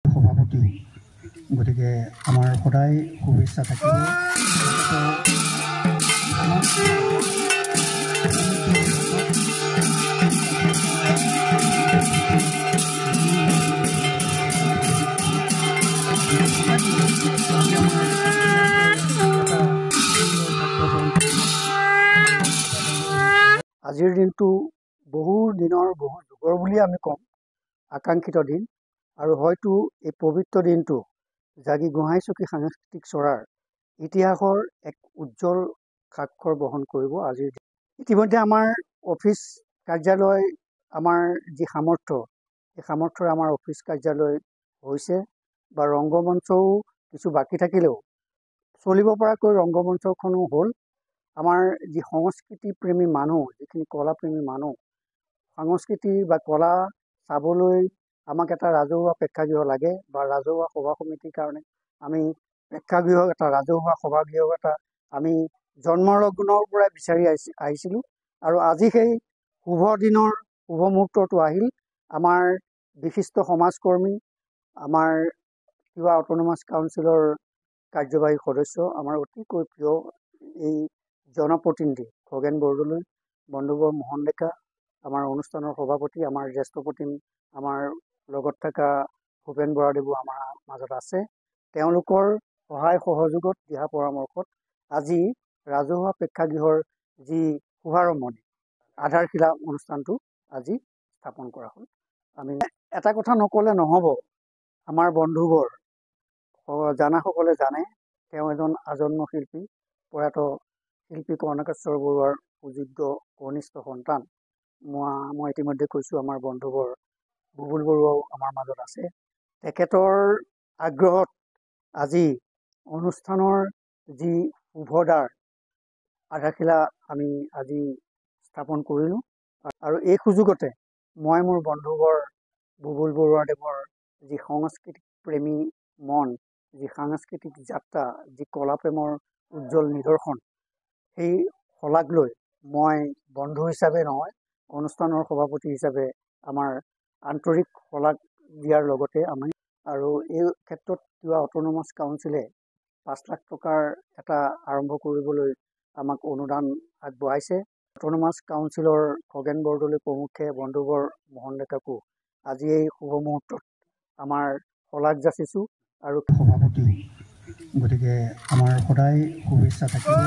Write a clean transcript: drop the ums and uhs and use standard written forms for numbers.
সভাপতি গতিকে আমাৰ সদায় শুভেচ্ছা থাকিব। আজিৰ দিনটো বহু দিনৰ বহু যুগৰ বুলি আমি ক'ম, আকাংক্ষিত দিন। আৰু হয়তো এই পবিত্ৰ দিনটো জাগি গোহাঁইচুকী সাংস্কৃতিক চৰাৰ ইতিহাসৰ এক উজ্জ্বল স্বাক্ষৰ বহন কৰিব আজিৰ দিন। ইতিমধ্যে আমাৰ অফিচ কাৰ্যালয়, আমাৰ যি সামৰ্থ্য, এই সামৰ্থ্যৰে আমাৰ অফিচ কাৰ্যালয় হৈছে বা ৰংগমঞ্চও কিছু বাকী থাকিলেও চলিব পৰাকৈ ৰংগমঞ্চখনো হ'ল। আমাৰ যি সংস্কৃতিপ্ৰেমী মানুহ, যিখিনি কলাপ্ৰেমী মানুহ, সংস্কৃতি বা কলা চাবলৈ আমাক এটা ৰাজহুৱা প্ৰেক্ষাগৃহ লাগে বা ৰাজহুৱা সভা সমিতিৰ কাৰণে আমি প্ৰেক্ষাগৃহ এটা, ৰাজহুৱা সভাগৃহ এটা আমি জন্মৰ লগ্নৰ পৰাই বিচাৰি আহিছিলোঁ। আৰু আজি সেই শুভ দিনৰ শুভ মুহূৰ্তটো আহিল। আমাৰ বিশিষ্ট সমাজকৰ্মী, আমাৰ তিৱা অট'নমাছ কাউন্সিলৰ কাৰ্যবাহী সদস্য, আমাৰ অতিকৈ প্ৰিয় এই জনপ্ৰতিনিধি খগেন বৰদলৈ, বন্ধুবৰ মোহন ডেকা, আমাৰ অনুষ্ঠানৰ সভাপতি, আমাৰ জ্যেষ্ঠ প্ৰতিম, আমাৰ লগত থকা ভূপেন বৰাদেৱো আমাৰ মাজত আছে। তেওঁলোকৰ সহায় সহযোগত, দিহা পৰামৰ্শত আজি ৰাজহুৱা প্ৰেক্ষাগৃহৰ যি শুভাৰম্ভণি, আধাৰশিলা অনুষ্ঠানটো আজি স্থাপন কৰা হ'ল। আমি এটা কথা নক'লে নহ'ব, আমাৰ বন্ধুবৰ জানাসকলে জানে তেওঁ এজন আজন্ম শিল্পী, প্ৰয়াত শিল্পী কৰ্ণকেশ্বৰ বৰুৱাৰ সুযোগ্য কনিষ্ঠ সন্তান। মই ইতিমধ্যে কৈছোঁ, আমাৰ বন্ধুবৰ বুবুল বৰুৱাও আমাৰ মাজত আছে। তেখেতৰ আগ্ৰহত আজি অনুষ্ঠানৰ যি শুভদাৰ আধাৰশিলা আমি আজি স্থাপন কৰিলোঁ। আৰু এই সুযোগতে মই মোৰ বন্ধুবৰ বুবুল বৰুৱাদেৱৰ যি সাংস্কৃতিক প্ৰেমী মন, যি সাংস্কৃতিক যাত্ৰা, যি কলাপ্ৰেমৰ উজ্জ্বল নিদৰ্শন, সেই শলাগ লৈ মই বন্ধু হিচাপে নহয়, অনুষ্ঠানৰ সভাপতি হিচাপে আমাৰ আন্তৰিক শলাগ দিয়াৰ লগতে আমি আৰু এই ক্ষেত্ৰত তিৱা অট'নমাছ কাউন্সিলে 5 লাখ টকাৰ এটা আৰম্ভ কৰিবলৈ আমাক অনুদান আগবঢ়াইছে। অট'নমাছ কাউন্সিলৰ খগেন বৰদলৈ প্ৰমুখ্যে বন্ধুবৰ মোহন ডেকাকো আজি এই শুভ মুহূৰ্তত আমাৰ শলাগ যাচিছোঁ। আৰু সভাপতি গতিকে আমাৰ সদায় শুভেচ্ছা থাকিব।